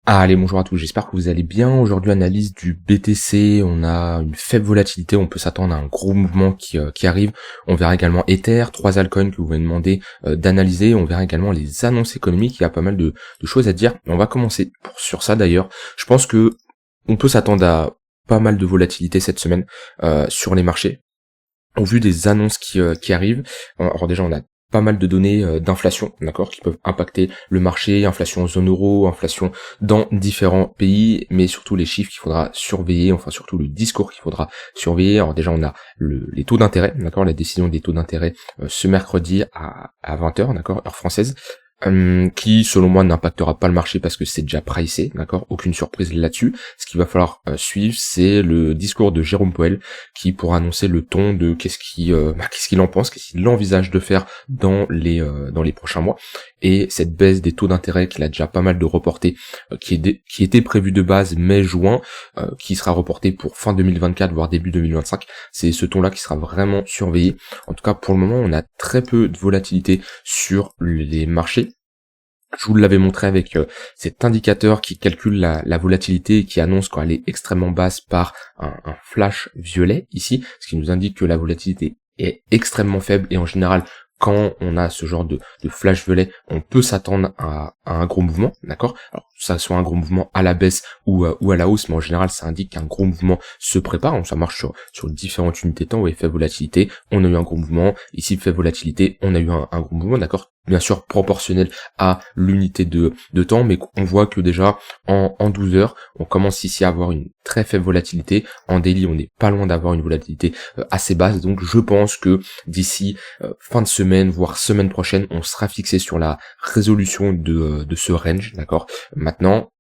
Allez, bonjour à tous, j'espère que vous allez bien. Aujourd'hui, analyse du BTC, on a une faible volatilité, on peut s'attendre à un gros mouvement qui arrive. On verra également Ether, 3 altcoins que vous m'avez demandé d'analyser. On verra également les annonces économiques, il y a pas mal de choses à dire. On va commencer sur ça d'ailleurs. Je pense que on peut s'attendre à pas mal de volatilité cette semaine sur les marchés au vu des annonces qui arrivent. Alors déjà on a pas mal de données d'inflation, d'accord, qui peuvent impacter le marché, inflation en zone euro, inflation dans différents pays, mais surtout les chiffres qu'il faudra surveiller, enfin surtout le discours qu'il faudra surveiller. Alors déjà on a les taux d'intérêt, d'accord, la décision des taux d'intérêt ce mercredi à 20h, d'accord, heure française. Qui selon moi n'impactera pas le marché parce que c'est déjà pricé, d'accord, aucune surprise là-dessus. Ce qu'il va falloir suivre, c'est le discours de Jérôme Powell qui pourra annoncer le ton de qu'est-ce qu'il en pense, qu'est-ce qu'il envisage de faire dans les prochains mois. Et cette baisse des taux d'intérêt qu'il a déjà pas mal de reportés, qui était prévu de base mai-juin, qui sera reporté pour fin 2024 voire début 2025, c'est ce ton-là qui sera vraiment surveillé. En tout cas pour le moment on a très peu de volatilité sur les marchés. Je vous l'avais montré avec cet indicateur qui calcule la volatilité et qui annonce quand elle est extrêmement basse par un flash violet ici, ce qui nous indique que la volatilité est extrêmement faible et en général quand on a ce genre de flash violet, on peut s'attendre à un gros mouvement, d'accord. Alors ça soit un gros mouvement à la baisse ou à la hausse, mais en général ça indique qu'un gros mouvement se prépare. Donc, ça marche sur différentes unités de temps. Vous voyez, faible volatilité, on a eu un gros mouvement. Ici faible volatilité, on a eu un gros mouvement, d'accord. Bien sûr proportionnel à l'unité de temps, mais on voit que déjà en 12 heures, on commence ici à avoir une très faible volatilité. En daily, on n'est pas loin d'avoir une volatilité assez basse, donc je pense que d'ici fin de semaine, voire semaine prochaine, on sera fixé sur la résolution de ce range, d'accord. Maintenant,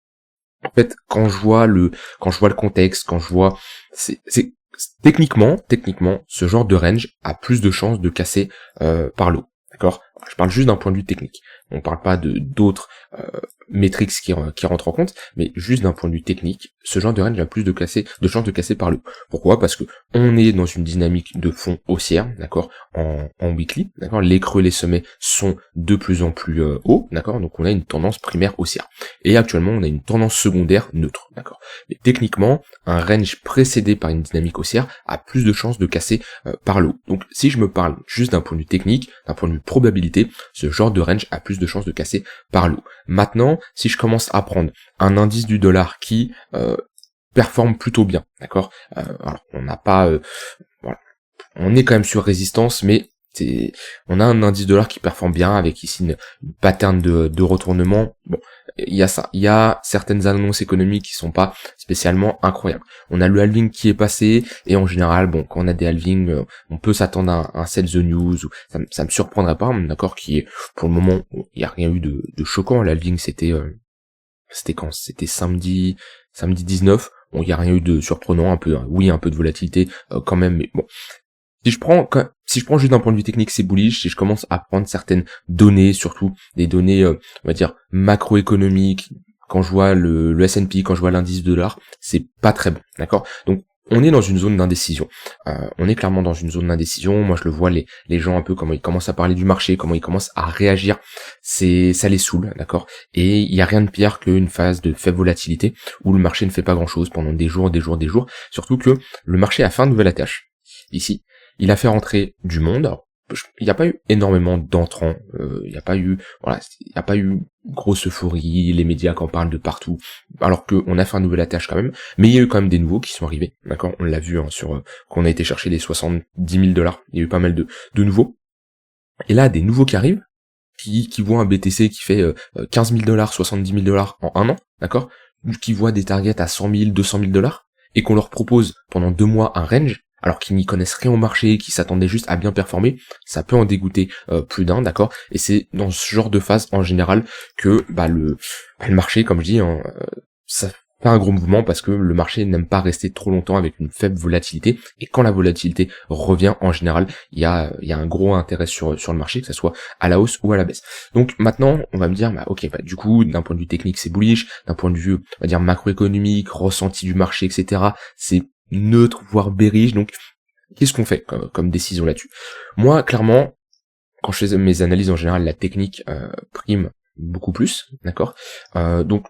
en fait, quand je vois le contexte, quand je vois, c'est techniquement, ce genre de range a plus de chances de casser par le haut. D'accord. Je parle juste d'un point de vue technique. On parle pas de d'autres métriques qui rentrent en compte, mais juste d'un point de vue technique, ce genre de range a plus de chances de casser par le haut. Pourquoi? Parce que on est dans une dynamique de fond haussière, d'accord, en weekly, d'accord. Les creux, les sommets sont de plus en plus hauts, d'accord. Donc on a une tendance primaire haussière. Et actuellement, on a une tendance secondaire neutre, d'accord. Mais techniquement, un range précédé par une dynamique haussière a plus de chances de casser par le haut. Donc si je me parle juste d'un point de vue technique, d'un point de vue probabilité, ce genre de range a plus de chances de casser par le haut. Maintenant, si je commence à prendre un indice du dollar qui performe plutôt bien, d'accord, alors on n'a pas, voilà, on est quand même sur résistance, mais on a un indice dollar qui performe bien avec ici une pattern de retournement. Bon, il y a ça, il y a certaines annonces économiques qui sont pas spécialement incroyables. On a le halving qui est passé et en général, bon, quand on a des halvings, on peut s'attendre à un sell the news. Ou ça me surprendrait pas, d'accord, qui est pour le moment, il y a rien eu de choquant. L'halving c'était quand? C'était samedi 19. Bon, il y a rien eu de surprenant, un peu, hein, oui, un peu de volatilité quand même, mais bon. Si je prends juste d'un point de vue technique, c'est bullish. Si je commence à prendre certaines données, surtout des données, on va dire macroéconomiques, quand je vois le S&P, quand je vois l'indice dollar, c'est pas très bon, d'accord. Donc on est dans une zone d'indécision. On est clairement dans une zone d'indécision. Moi, je le vois, les gens un peu comment ils commencent à parler du marché, comment ils commencent à réagir, ça les saoule, d'accord. Et il y a rien de pire qu'une phase de faible volatilité où le marché ne fait pas grand-chose pendant des jours. Surtout que le marché a fait un nouvel ATH ici. Il a fait rentrer du monde. Alors, il n'y a pas eu énormément d'entrants. Il n'y a pas eu, voilà, il n'y a pas eu grosse euphorie. Les médias qui en parlent de partout. Alors qu'on a fait un nouvel ATH quand même. Mais il y a eu quand même des nouveaux qui sont arrivés. D'accord, on l'a vu hein, qu'on a été chercher les 70 000 $. Il y a eu pas mal de nouveaux. Et là, des nouveaux qui arrivent, qui voient un BTC qui fait 15 000 $, 70 000 $ en un an, d'accord, qui voient des targets à 100 000, 200 000 $, et qu'on leur propose pendant 2 mois un range, alors qu'ils n'y connaissent rien au marché, qui s'attendaient juste à bien performer, ça peut en dégoûter plus d'un, d'accord. Et c'est dans ce genre de phase en général que le marché, comme je dis, hein, ça fait un gros mouvement parce que le marché n'aime pas rester trop longtemps avec une faible volatilité. Et quand la volatilité revient, en général, il y a un gros intérêt sur le marché, que ça soit à la hausse ou à la baisse. Donc maintenant, on va me dire, du coup, d'un point de vue technique, c'est bullish, d'un point de vue, on va dire macroéconomique, ressenti du marché, etc., c'est neutre, voire bearish. Donc, qu'est-ce qu'on fait comme décision là-dessus? Moi, clairement, quand je fais mes analyses en général, la technique prime beaucoup plus, d'accord. Donc,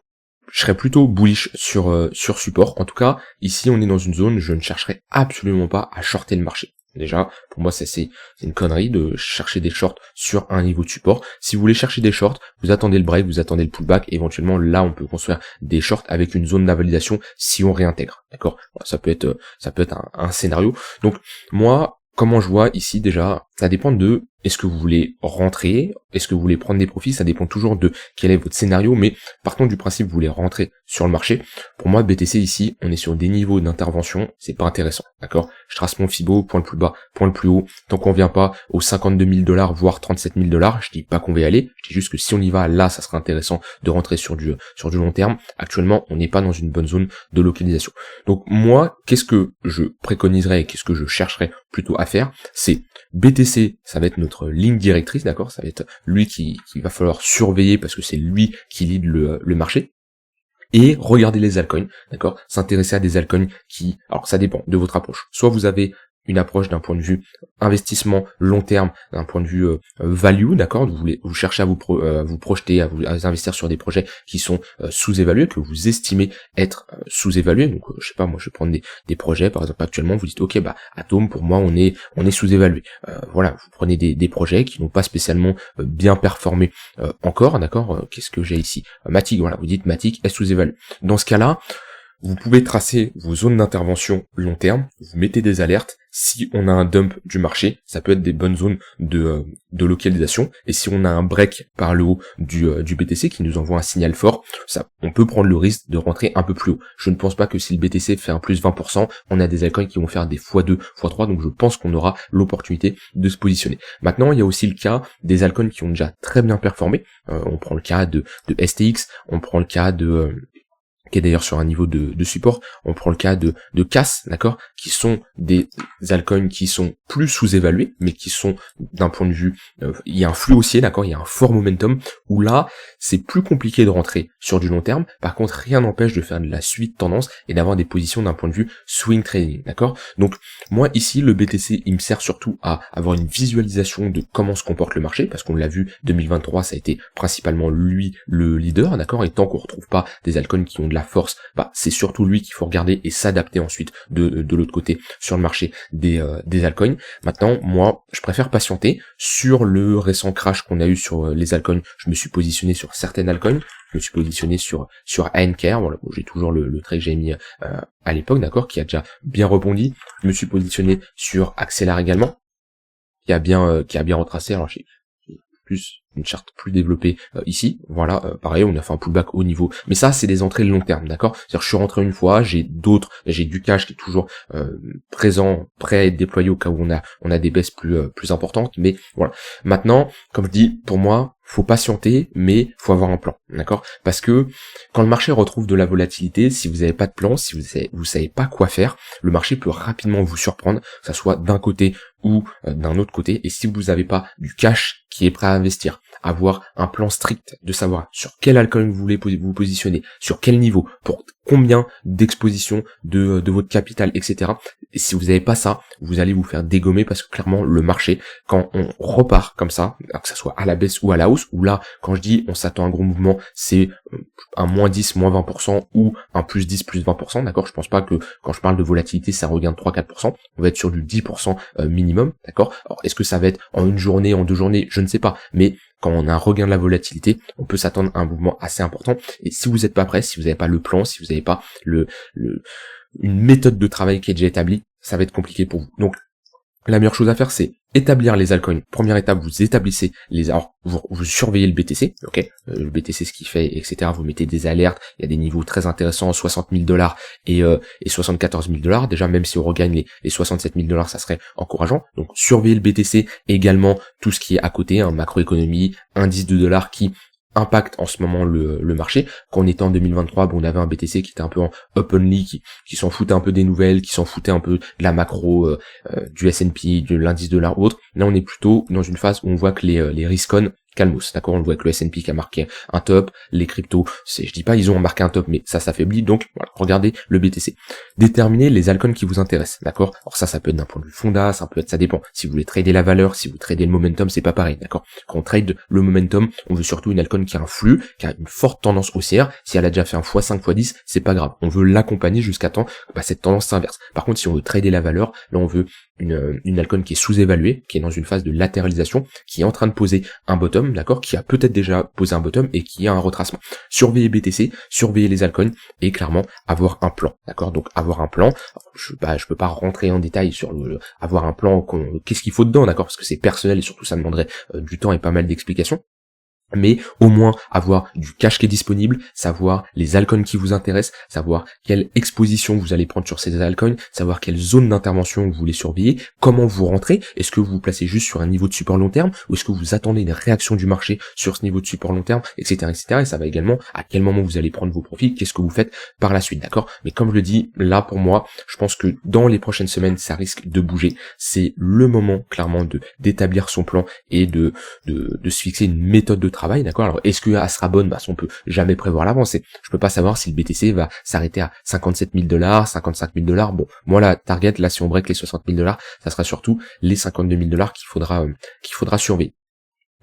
je serais plutôt bullish sur support. En tout cas, ici on est dans une zone, je ne chercherai absolument pas à shorter le marché. Déjà, pour moi, c'est une connerie de chercher des shorts sur un niveau de support. Si vous voulez chercher des shorts, vous attendez le break, vous attendez le pullback. Éventuellement, là, on peut construire des shorts avec une zone d'invalidation si on réintègre. D'accord ? Ça peut être un scénario. Donc, moi, comment je vois ici déjà, ça dépend de est-ce que vous voulez rentrer, est-ce que vous voulez prendre des profits, ça dépend toujours de quel est votre scénario, mais partons du principe que vous voulez rentrer sur le marché. Pour moi, BTC ici, on est sur des niveaux d'intervention, c'est pas intéressant, d'accord ? Je trace mon Fibo, point le plus bas, point le plus haut, tant qu'on vient pas aux 52 000 $, voire 37 000 $, je dis pas qu'on va y aller, je dis juste que si on y va, là, ça serait intéressant de rentrer sur du long terme. Actuellement, on n'est pas dans une bonne zone de localisation. Donc moi, qu'est-ce que je préconiserais, qu'est-ce que je chercherais plutôt à faire, c'est BTC, ça va être notre ligne directrice, d'accord, ça va être lui qui va falloir surveiller parce que c'est lui qui lead le marché. Et regarder les altcoins, d'accord, s'intéresser à des altcoins qui, alors ça dépend de votre approche. Soit vous avez une approche d'un point de vue investissement long terme, d'un point de vue value, d'accord, vous cherchez à vous projeter, à vous investir sur des projets qui sont sous-évalués, que vous estimez être sous-évalués. Donc je sais pas, moi je vais prendre des projets, par exemple actuellement vous dites ok, bah Atom, pour moi on est sous-évalué. Voilà, vous prenez des projets qui n'ont pas spécialement bien performé encore, d'accord. Qu'est-ce que j'ai ici, Matic, voilà, vous dites Matic est sous-évalué. Dans ce cas-là, vous pouvez tracer vos zones d'intervention long terme, vous mettez des alertes. Si on a un dump du marché, ça peut être des bonnes zones de localisation. Et si on a un break par le haut du BTC qui nous envoie un signal fort, ça, on peut prendre le risque de rentrer un peu plus haut. Je ne pense pas que si le BTC fait un plus 20%, on a des altcoins qui vont faire des x2, x3, donc je pense qu'on aura l'opportunité de se positionner. Maintenant, il y a aussi le cas des altcoins qui ont déjà très bien performé. On prend le cas de STX, on prend le cas qui est d'ailleurs sur un niveau de support, on prend le cas de CAS, d'accord, qui sont des altcoins qui sont plus sous-évalués, mais qui sont d'un point de vue, il y a un flux haussier, d'accord, il y a un fort momentum, où là, c'est plus compliqué de rentrer sur du long terme, par contre, rien n'empêche de faire de la suite tendance et d'avoir des positions d'un point de vue swing trading, d'accord. Donc, moi, ici, le BTC, il me sert surtout à avoir une visualisation de comment se comporte le marché, parce qu'on l'a vu, 2023, ça a été principalement lui le leader, d'accord, et tant qu'on retrouve pas des altcoins qui ont de la force, bah c'est surtout lui qu'il faut regarder et s'adapter ensuite de l'autre côté sur le marché des altcoins. Maintenant, moi, je préfère patienter. Sur le récent crash qu'on a eu sur les altcoins, je me suis positionné sur certaines altcoins. Je me suis positionné sur ANKR, voilà, bon, j'ai toujours le trait que j'ai mis à l'époque, d'accord, qui a déjà bien rebondi. Je me suis positionné sur Axelar également, qui a bien retracé. Alors j'ai plus une charte plus développée ici, voilà, pareil, on a fait un pullback au niveau, mais ça c'est des entrées long terme, d'accord, c'est-à-dire je suis rentré une fois, j'ai du cash qui est toujours présent, prêt à être déployé au cas où on a des baisses plus importantes, mais voilà. Maintenant, comme je dis, pour moi, faut patienter, mais faut avoir un plan, d'accord, parce que quand le marché retrouve de la volatilité, si vous n'avez pas de plan, si vous savez pas quoi faire, le marché peut rapidement vous surprendre, que ça soit d'un côté ou d'un autre côté, et si vous n'avez pas du cash qui est prêt à investir, avoir un plan strict de savoir sur quel altcoin vous voulez vous positionner, sur quel niveau, pour combien d'exposition de votre capital, etc. Et si vous n'avez pas ça, vous allez vous faire dégommer parce que clairement le marché, quand on repart comme ça, que ça soit à la baisse ou à la hausse, ou là, quand je dis on s'attend à un gros mouvement, c'est un moins 10, moins 20% ou un plus 10, plus 20%, d'accord. Je pense pas que quand je parle de volatilité, ça regagne 3-4%, on va être sur du 10% minimum, d'accord. Alors est-ce que ça va être en une journée, en 2 journées, je ne sais pas, mais quand on a un regain de la volatilité, on peut s'attendre à un mouvement assez important. Et si vous n'êtes pas prêt, si vous n'avez pas le plan, si vous n'avez pas une méthode de travail qui est déjà établie, ça va être compliqué pour vous. Donc, la meilleure chose à faire, c'est établir les altcoins. Première étape, vous établissez alors vous surveillez le BTC, ok, le BTC ce qu'il fait, etc. Vous mettez des alertes. Il y a des niveaux très intéressants, 60 000 $ et 74 000 $. Déjà, même si on regagne les 67 000 $, ça serait encourageant. Donc, surveillez le BTC et également tout ce qui est à côté, macroéconomie, indice de dollars qui impacte en ce moment le marché. Quand on était en 2023, on avait un BTC qui était un peu en up only, qui s'en foutait un peu des nouvelles, qui s'en foutait un peu de la macro, du S&P, de l'indice dollar ou autre. Là, on est plutôt dans une phase où on voit que les risk-on calmos, d'accord, on le voit avec le S&P qui a marqué un top, les cryptos, je dis pas ils ont marqué un top, mais ça s'affaiblit, donc voilà, regardez le BTC. Déterminez les altcoins qui vous intéressent, d'accord. Alors ça peut être d'un point de vue fonda, ça dépend. Si vous voulez trader la valeur, si vous tradez le momentum, c'est pas pareil, d'accord. Quand on trade le momentum, on veut surtout une altcoin qui a un flux, qui a une forte tendance haussière. Si elle a déjà fait un x5, x10, c'est pas grave. On veut l'accompagner jusqu'à temps cette tendance s'inverse. Par contre, si on veut trader la valeur, là on veut une altcoin qui est sous-évaluée, qui est dans une phase de latéralisation, qui est en train de poser un bottom, d'accord, qui a peut-être déjà posé un bottom et qui a un retracement. Surveiller BTC, surveiller les altcoins et clairement avoir un plan, d'accord. Donc avoir un plan, je peux pas rentrer en détail sur avoir un plan, qu'est-ce qu'il faut dedans, d'accord, parce que c'est personnel et surtout ça demanderait du temps et pas mal d'explications. Mais au moins avoir du cash qui est disponible, savoir les altcoins qui vous intéressent, savoir quelle exposition vous allez prendre sur ces altcoins, savoir quelle zone d'intervention vous voulez surveiller, comment vous rentrez, est-ce que vous vous placez juste sur un niveau de support long terme, ou est-ce que vous attendez une réaction du marché sur ce niveau de support long terme, etc., etc., et ça va également à quel moment vous allez prendre vos profits, qu'est-ce que vous faites par la suite, d'accord. Mais comme je le dis, là pour moi, je pense que dans les prochaines semaines, ça risque de bouger, c'est le moment clairement d'établir son plan et de se fixer une méthode de travail, d'accord. Alors est-ce que elle sera bonne? On peut jamais prévoir l'avance. Je peux pas savoir si le BTC va s'arrêter à 57 000 $, 55 000 $. Bon, moi la target là, si on break les 60 000 $, ça sera surtout les 52 000 $ qu'il faudra surveiller.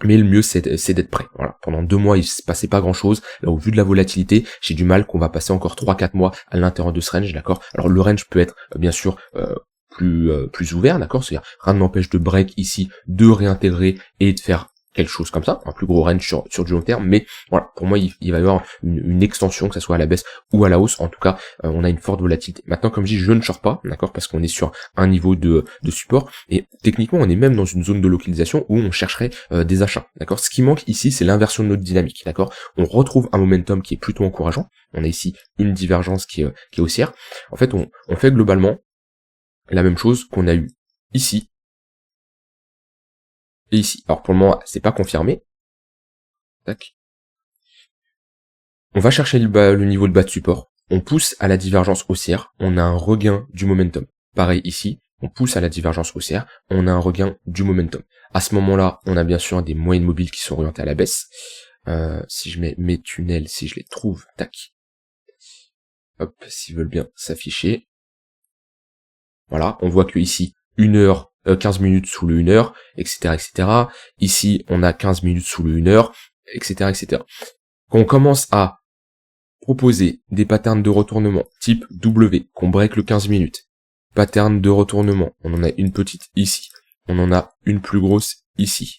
Mais le mieux c'est d'être prêt. Voilà. Pendant 2 mois il se passait pas grand chose. Là au vu de la volatilité, j'ai du mal qu'on va passer encore 3-4 mois à l'intérieur de ce range, d'accord. Alors le range peut être bien sûr plus ouvert, d'accord. C'est-à-dire rien ne m'empêche de break ici, de réintégrer et de faire quelque chose comme ça, un plus gros range sur du long terme, mais voilà, pour moi il va y avoir une extension, que ça soit à la baisse ou à la hausse, en tout cas on a une forte volatilité. Maintenant comme je dis, je ne short pas, d'accord, parce qu'on est sur un niveau de support, et techniquement on est même dans une zone de localisation où on chercherait des achats, d'accord. Ce qui manque ici c'est l'inversion de notre dynamique, d'accord. On retrouve un momentum qui est plutôt encourageant, on a ici une divergence qui est haussière. En fait on fait globalement la même chose qu'on a eu ici et ici. Alors pour le moment, c'est pas confirmé. Tac. On va chercher le niveau de bas de support. On pousse à la divergence haussière. On a un regain du momentum. Pareil ici. On pousse à la divergence haussière. On a un regain du momentum. À ce moment-là, on a bien sûr des moyennes mobiles qui sont orientées à la baisse. Si je mets mes tunnels, si je les trouve, tac. Hop, s'ils veulent bien s'afficher. Voilà, on voit que ici, 1 heure, 15 minutes sous le 1 heure, etc., etc. Ici, on a 15 minutes sous le 1 heure, etc., etc. Quand on commence à proposer des patterns de retournement type W, qu'on break le 15 minutes, pattern de retournement, on en a une petite ici, on en a une plus grosse ici,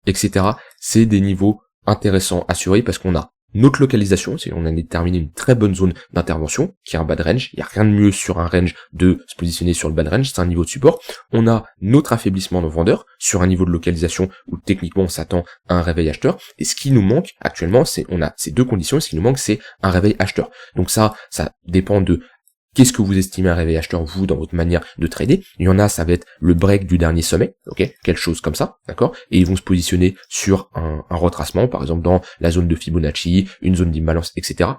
etc. C'est des niveaux intéressants à surveiller parce qu'on a notre localisation, c'est on a déterminé une très bonne zone d'intervention, qui est un bad range. Il n'y a rien de mieux sur un range de se positionner sur le bad range, c'est un niveau de support. On a notre affaiblissement de vendeurs sur un niveau de localisation où techniquement on s'attend à un réveil acheteur. Et ce qui nous manque actuellement, on a ces deux conditions, ce qui nous manque c'est un réveil acheteur. Donc ça dépend de qu'est-ce que vous estimez un réveil acheteur, vous, dans votre manière de trader. Il y en a, ça va être le break du dernier sommet, ok, quelque chose comme ça, d'accord. Et ils vont se positionner sur un retracement, par exemple dans la zone de Fibonacci, une zone d'imbalance, etc.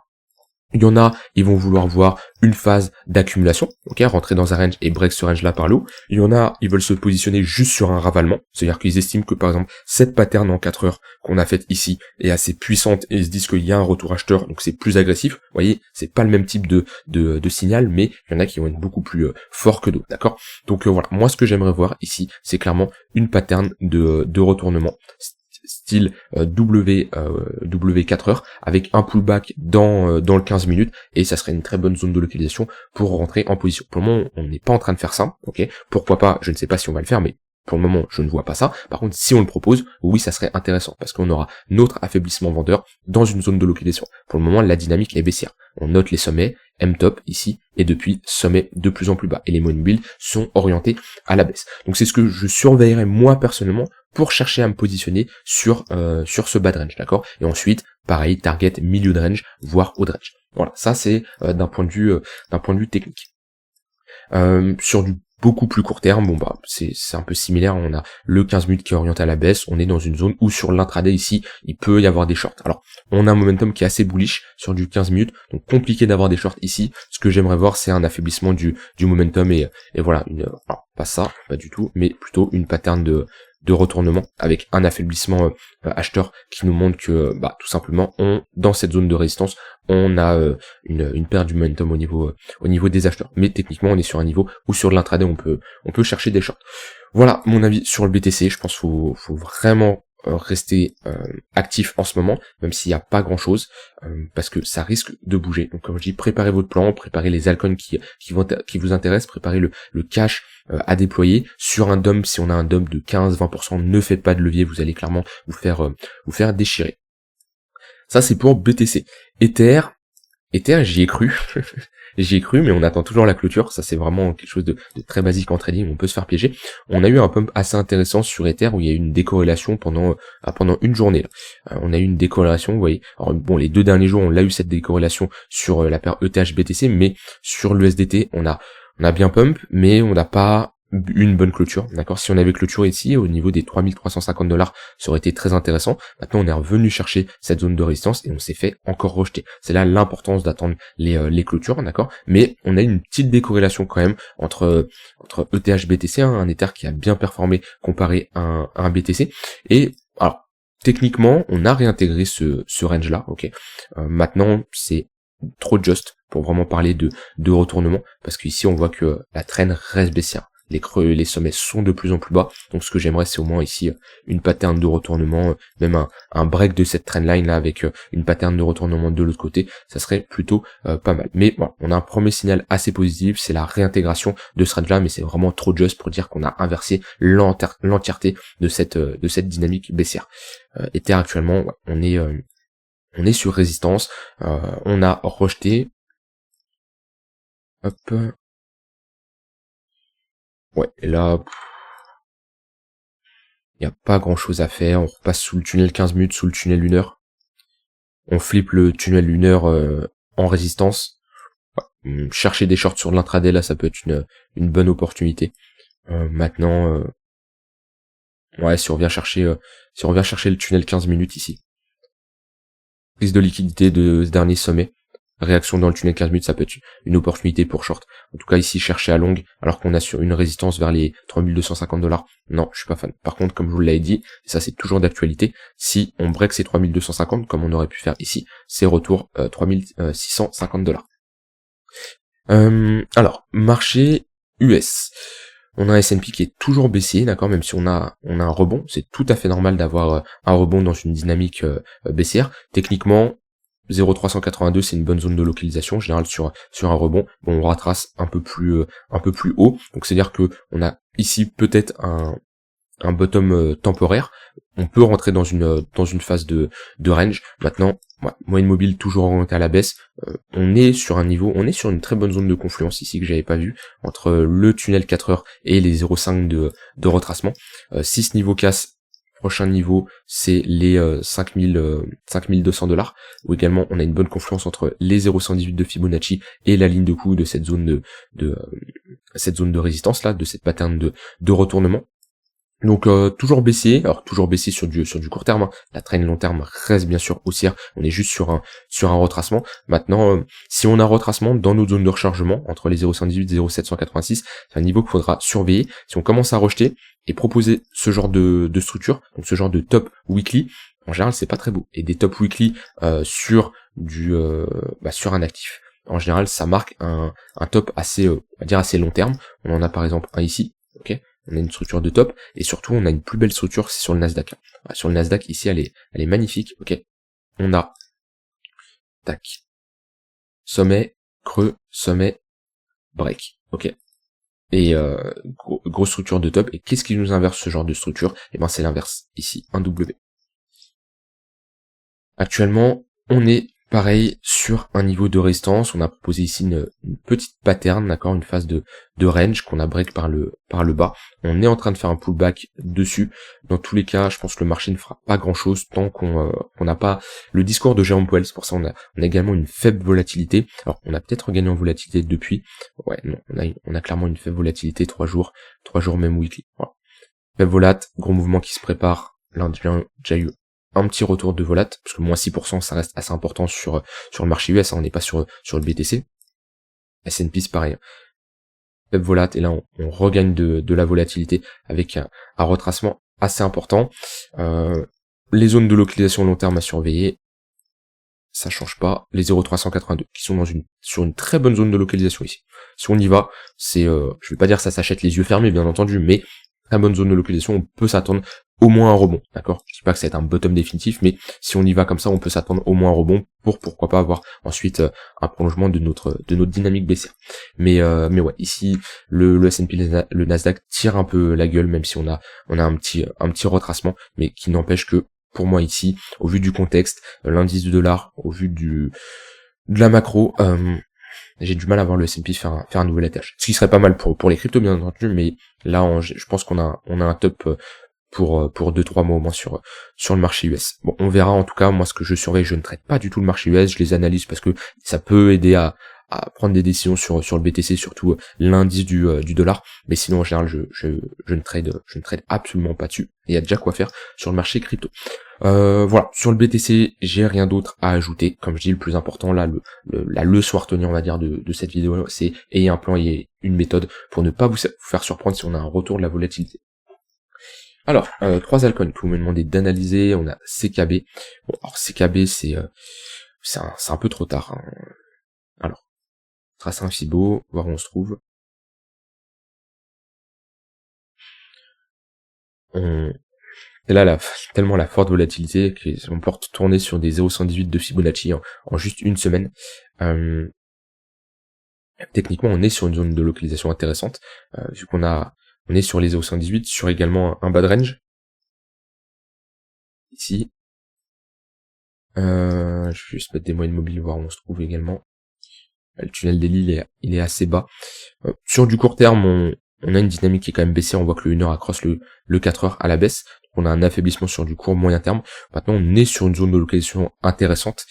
Il y en a, ils vont vouloir voir une phase d'accumulation, ok, rentrer dans un range et break ce range là par l'eau. Il y en a, ils veulent se positionner juste sur un ravalement, c'est-à-dire qu'ils estiment que par exemple cette pattern en 4 heures qu'on a faite ici est assez puissante et ils se disent qu'il y a un retour acheteur, donc c'est plus agressif. Vous voyez, c'est pas le même type de signal, mais il y en a qui vont être beaucoup plus forts que d'autres, d'accord. Donc voilà, moi ce que j'aimerais voir ici, c'est clairement une pattern de retournement style W 4 heures avec un pullback dans le 15 minutes et ça serait une très bonne zone de localisation pour rentrer en position. Pour le moment, on n'est pas en train de faire ça, ok. Pourquoi pas, je ne sais pas si on va le faire, mais pour le moment, je ne vois pas ça. Par contre, si on le propose, oui, ça serait intéressant parce qu'on aura notre affaiblissement vendeur dans une zone de localisation. Pour le moment, la dynamique est baissière. On note les sommets, M-top ici, et depuis, sommet de plus en plus bas. Et les moyennes mobiles sont orientés à la baisse. Donc c'est ce que je surveillerai moi personnellement pour chercher à me positionner sur ce bad range, d'accord. Et ensuite, pareil, target milieu de range, voire haut de range. Voilà, ça c'est d'un point de vue technique. Sur du beaucoup plus court terme, bon bah c'est un peu similaire, on a le 15 minutes qui est orienté à la baisse, on est dans une zone où sur l'intraday ici, il peut y avoir des shorts. Alors, on a un momentum qui est assez bullish sur du 15 minutes, donc compliqué d'avoir des shorts ici. Ce que j'aimerais voir, c'est un affaiblissement du momentum et voilà, alors pas ça, pas du tout, mais plutôt une pattern de retournement avec un affaiblissement acheteur qui nous montre que tout simplement dans cette zone de résistance on a une perte du momentum au niveau des acheteurs. Mais techniquement on est sur un niveau où sur l'intraday on peut chercher des shorts. Voilà mon avis sur le BTC. Je pense qu'il faut vraiment rester actif en ce moment, même s'il n'y a pas grand chose, parce que ça risque de bouger. Donc comme je dis, préparez votre plan, préparez les altcoins qui vous intéressent, préparez le cash à déployer. Sur un dump, si on a un dump de 15-20%, ne faites pas de levier, vous allez clairement vous faire déchirer. Ça c'est pour BTC. Ether, j'y ai cru. J'y ai cru, mais on attend toujours la clôture. Ça, c'est vraiment quelque chose de très basique en trading. On peut se faire piéger. On a eu un pump assez intéressant sur Ether où il y a eu une décorrélation pendant une journée. Là. On a eu une décorrélation, vous voyez. Alors bon, les 2 derniers jours, on a eu cette décorrélation sur la paire ETH-BTC, mais sur l'USDT, on a bien pump, mais on n'a pas une bonne clôture, d'accord. Si on avait clôturé ici au niveau des 3350$, ça aurait été très intéressant. Maintenant on est revenu chercher cette zone de résistance et on s'est fait encore rejeter. C'est là l'importance d'attendre les clôtures, d'accord. Mais on a une petite décorrélation quand même entre ETH BTC, un Ether qui a bien performé comparé à un BTC. Et alors techniquement on a réintégré ce range là, ok. Maintenant c'est trop just pour vraiment parler de retournement, parce qu'ici on voit que la trend reste baissière. Les creux et les sommets sont de plus en plus bas, donc ce que j'aimerais c'est au moins ici une pattern de retournement, même un break de cette trendline là avec une pattern de retournement de l'autre côté, ça serait plutôt pas mal. Mais bon, on a un premier signal assez positif, c'est la réintégration de ce range là, mais c'est vraiment trop juste pour dire qu'on a inversé l'entièreté de cette dynamique baissière. Ether actuellement, ouais, on est sur résistance, on a rejeté, hop. Ouais, et là, il n'y a pas grand chose à faire, on repasse sous le tunnel 15 minutes, sous le tunnel 1 heure. On flippe le tunnel 1 heure en résistance. Ouais, chercher des shorts sur l'intraday, là, ça peut être une bonne opportunité. Maintenant, ouais, si on vient chercher le tunnel 15 minutes ici. Prise de liquidité de ce dernier sommet. Réaction dans le tunnel 15 minutes, ça peut être une opportunité pour short. En tout cas, ici, chercher à longue, alors qu'on a sur une résistance vers les 3250$. Non, je suis pas fan. Par contre, comme je vous l'avais dit, et ça c'est toujours d'actualité, si on break ces 3250, comme on aurait pu faire ici, c'est retour 3650$. Alors, marché US. On a un S&P qui est toujours baissier, d'accord, même si on a un rebond. C'est tout à fait normal d'avoir un rebond dans une dynamique baissière. Techniquement, 0,382 c'est une bonne zone de localisation en général sur un rebond. Bon, on retrace un peu plus haut, donc c'est à dire que on a ici peut-être un bottom temporaire. On peut rentrer dans une phase de range. Maintenant, ouais, moyenne mobile toujours orientée à la baisse. On est sur une très bonne zone de confluence ici que j'avais pas vu entre le tunnel 4 heures et les 0,5 de retracement. Si ce niveau casse, prochain niveau, c'est les 5200$, où également on a une bonne confluence entre les 0,118 de Fibonacci et la ligne de coup de cette zone cette zone de résistance là, de cette pattern de retournement. Donc toujours baissier, alors toujours baissier sur du court terme, hein. La trend long terme reste bien sûr haussière, on est juste sur un retracement. Maintenant, si on a un retracement dans nos zones de rechargement, entre les 0,118 et 0,786, c'est un niveau qu'il faudra surveiller. Si on commence à rejeter et proposer ce genre de structure, donc ce genre de top weekly, en général c'est pas très beau. Et des top weekly sur un actif, en général ça marque un top assez, on va dire assez long terme. On en a par exemple un ici, ok. On a une structure de top, et surtout on a une plus belle structure, c'est sur le Nasdaq. Sur le Nasdaq, ici, elle est magnifique, ok. On a, tac, sommet, creux, sommet, break, ok. Et grosse structure de top, et qu'est-ce qui nous inverse ce genre de structure? Et ben c'est l'inverse, ici, un W. Actuellement, on est pareil sur un niveau de résistance. On a proposé ici une petite pattern, d'accord, une phase de range qu'on a break par le bas. On est en train de faire un pullback dessus. Dans tous les cas, je pense que le marché ne fera pas grand chose tant qu'on n'a pas le discours de Jérôme Powell. C'est pour ça on a également une faible volatilité. Alors on a peut-être regagné en volatilité depuis. Ouais, non, on a clairement une faible volatilité, 3 jours même weekly. Voilà. Faible volat, gros mouvement qui se prépare. Là on a déjà eu un petit retour de volat, parce que moins 6% ça reste assez important sur le marché US, hein, on n'est pas sur le BTC. S&P c'est pareil. Faible volat, et là on regagne de la volatilité avec un retracement assez important. Les zones de localisation long terme à surveiller, ça change pas. Les 0,382 qui sont sur une très bonne zone de localisation ici. Si on y va, c'est, je vais pas dire ça s'achète les yeux fermés bien entendu, mais très bonne zone de localisation, on peut s'attendre au moins un rebond, d'accord? Je dis pas que ça va être un bottom définitif, mais si on y va comme ça, on peut s'attendre au moins un rebond pour pourquoi pas avoir ensuite un prolongement de notre dynamique baissière. Mais ouais, ici le S&P, le Nasdaq tire un peu la gueule, même si on a un petit retracement, mais qui n'empêche que pour moi ici, au vu du contexte, l'indice du dollar, au vu de la macro, j'ai du mal à voir le S&P faire un nouvel étage. Ce qui serait pas mal pour les cryptos bien entendu, mais là je pense qu'on a un top pour 2-3 mois au moins sur le marché US. Bon, on verra. En tout cas, moi ce que je surveille, je ne traite pas du tout le marché US, je les analyse parce que ça peut aider à prendre des décisions sur le BTC, surtout l'indice du dollar, mais sinon en général je ne trade absolument pas dessus. Il y a déjà quoi faire sur le marché crypto. Voilà, sur le BTC, j'ai rien d'autre à ajouter. Comme je dis, le plus important là, la leçon à retenir, on va dire, de cette vidéo, c'est ayez un plan, ayez une méthode pour ne pas vous faire surprendre si on a un retour de la volatilité. Alors, 3 altcoins que vous me demandez d'analyser, on a CKB. Bon, alors CKB, c'est un peu trop tard, hein. Alors, tracer un Fibo, voir où on se trouve. Et là, tellement la forte volatilité qu'on peut retourner sur des 0,118 de Fibonacci en juste une semaine. Techniquement, on est sur une zone de localisation intéressante, vu qu'on est sur les 0,118, sur également un bas de range. Ici. Je vais juste mettre des moyennes mobiles, voir où on se trouve également. Le tunnel daily, il est assez bas. Sur du court terme, on a une dynamique qui est quand même baissière, on voit que le 1 heure accroche le 4 heures à la baisse, donc on a un affaiblissement sur du court moyen terme. Maintenant on est sur une zone de localisation intéressante,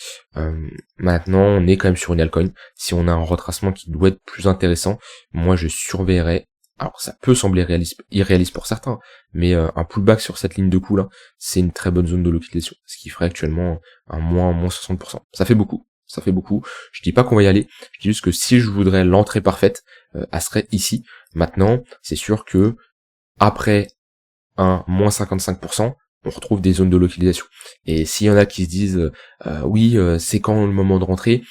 maintenant on est quand même sur une altcoin, si on a un retracement qui doit être plus intéressant, moi je surveillerais, alors ça peut sembler irréaliste pour certains, mais un pullback sur cette ligne de coup là, c'est une très bonne zone de localisation, ce qui ferait actuellement un moins 60%, ça fait beaucoup. Je dis pas qu'on va y aller, je dis juste que si je voudrais l'entrée parfaite, elle serait ici. Maintenant, c'est sûr que après un moins 55%, on retrouve des zones de localisation. Et s'il y en a qui se disent oui, c'est quand le moment de rentrer,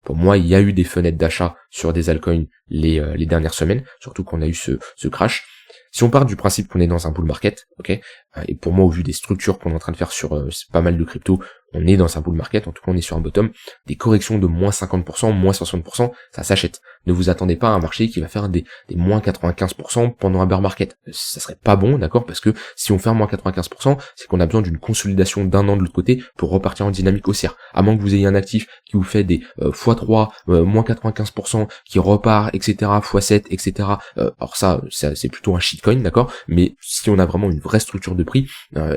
pour moi, il y a eu des fenêtres d'achat sur des altcoins les dernières semaines, surtout qu'on a eu ce crash. Si on part du principe qu'on est dans un bull market, ok, et pour moi, au vu des structures qu'on est en train de faire sur pas mal de cryptos, on est dans un bull market, en tout cas on est sur un bottom, des corrections de moins 50%, moins 60%, ça s'achète. Ne vous attendez pas à un marché qui va faire des moins 95% pendant un bear market. Ça serait pas bon, d'accord, parce que si on fait un moins 95%, c'est qu'on a besoin d'une consolidation d'un an de l'autre côté pour repartir en dynamique haussière. À moins que vous ayez un actif qui vous fait des x3, moins 95%, qui repart, etc., x7, etc. Alors ça, c'est plutôt un shitcoin, d'accord, mais si on a vraiment une vraie structure de prix,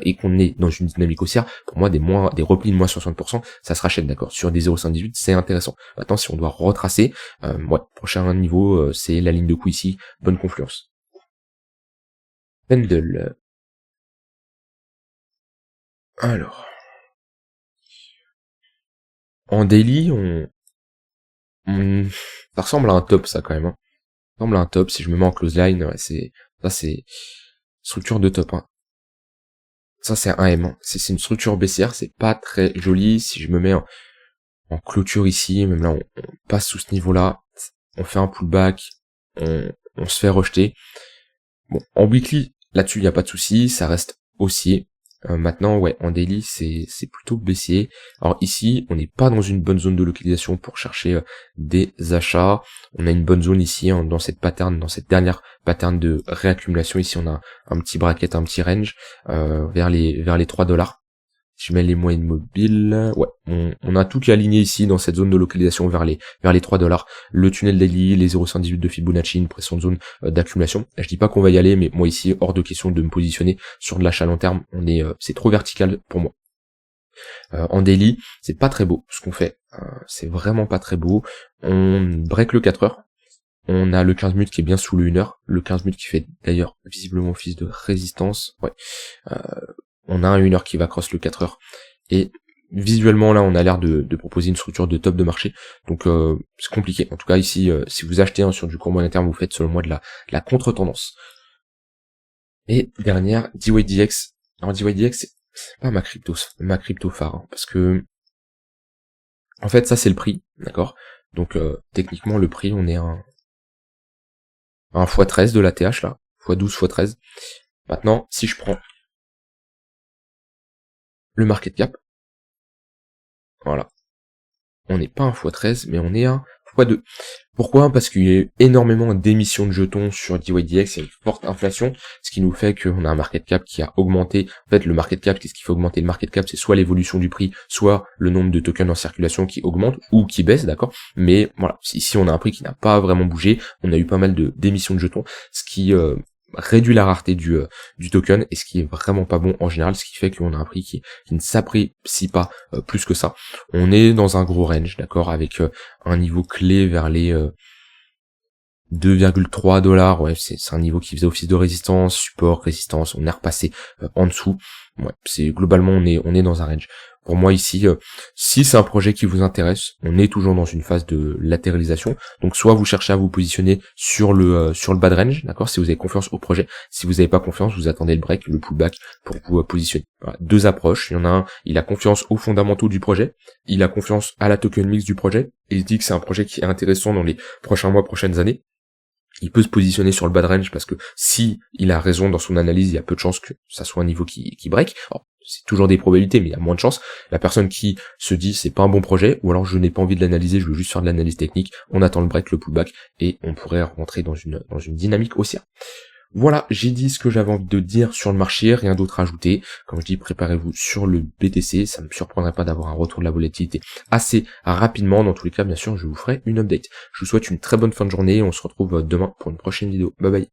et qu'on est dans une dynamique haussière, pour moi, des replis de moins 60%, ça se rachète, d'accord. Sur des 0,518, c'est intéressant. Maintenant, si on doit retracer, ouais, prochain niveau, c'est la ligne de coup ici, bonne confluence. Pendle. Alors. En daily, ça ressemble à un top, ça, quand même, hein. Ça ressemble à un top, si je me mets en close line, ouais, c'est structure de top, hein. Ça, c'est un M, hein. C'est une structure baissière, c'est pas très joli. Si je me mets en clôture ici, même là, on passe sous ce niveau-là, on fait un pullback, on se fait rejeter. Bon, en weekly, là-dessus, il n'y a pas de souci, ça reste haussier. Maintenant, ouais, en daily, c'est plutôt baissier. Alors ici, on n'est pas dans une bonne zone de localisation pour chercher des achats. On a une bonne zone ici, hein, dans cette dernière pattern de réaccumulation. Ici, on a un petit bracket, un petit range vers les $3. Si je mets les moyennes mobiles, ouais, on a tout qui est aligné ici dans cette zone de localisation vers les $3. Le tunnel daily, les 0,118 de Fibonacci, une pression de zone d'accumulation. Je dis pas qu'on va y aller, mais moi ici, hors de question de me positionner sur de l'achat à long terme. C'est trop vertical pour moi. En daily, c'est pas très beau ce qu'on fait. C'est vraiment pas très beau. On break le 4 heures. On a le 15 minutes qui est bien sous le 1 heure. Le 15 minutes qui fait d'ailleurs visiblement office de résistance. Ouais. On a un 1 heure qui va cross le 4 heures. Et visuellement, là, on a l'air de proposer une structure de top de marché. Donc, c'est compliqué. En tout cas, ici, si vous achetez sur du court moyen terme, vous faites, selon moi, de la contre-tendance. Et dernière, DYDX. Alors DYDX, c'est pas ma crypto phare, hein, parce que en fait ça c'est le prix, d'accord. Donc techniquement le prix, on est à un x13 de la TH là, x12, x13. Maintenant, si je prends le market cap, voilà, on n'est pas un x13, mais on est un x2. Pourquoi? Parce qu'il y a eu énormément d'émissions de jetons sur DYDX, il y a une forte inflation, ce qui nous fait qu'on a un market cap qui a augmenté. En fait, le market cap, qu'est-ce qui fait augmenter le market cap? C'est soit l'évolution du prix, soit le nombre de tokens en circulation qui augmente ou qui baisse, d'accord? Mais voilà, ici on a un prix qui n'a pas vraiment bougé, on a eu pas mal d'émissions de jetons, ce qui réduit la rareté du token, et ce qui est vraiment pas bon en général, ce qui fait qu'on a un prix qui ne s'apprécie pas plus que ça. On est dans un gros range, d'accord, avec un niveau clé vers les 2,3 $, ouais, c'est un niveau qui faisait office de résistance, support, résistance, on est repassé en dessous. Ouais, c'est globalement on est dans un range. Pour moi ici, si c'est un projet qui vous intéresse, on est toujours dans une phase de latéralisation. Donc soit vous cherchez à vous positionner sur le bas de range, d'accord, si vous avez confiance au projet. Si vous n'avez pas confiance, vous attendez le break, le pullback pour vous positionner. Voilà, deux approches. Il y en a un, il a confiance aux fondamentaux du projet, il a confiance à la token mix du projet, et il dit que c'est un projet qui est intéressant dans les prochains mois, prochaines années. Il peut se positionner sur le bas de range parce que si il a raison dans son analyse, il y a peu de chances que ça soit un niveau qui break. Alors, c'est toujours des probabilités, mais il y a moins de chances. La personne qui se dit c'est pas un bon projet, ou alors je n'ai pas envie de l'analyser, je veux juste faire de l'analyse technique, on attend le break, le pullback, et on pourrait rentrer dans une dynamique haussière. Voilà, j'ai dit ce que j'avais envie de dire sur le marché, rien d'autre à ajouter. Comme je dis, préparez-vous sur le BTC, ça ne me surprendrait pas d'avoir un retour de la volatilité assez rapidement. Dans tous les cas, bien sûr, je vous ferai une update. Je vous souhaite une très bonne fin de journée, on se retrouve demain pour une prochaine vidéo. Bye bye.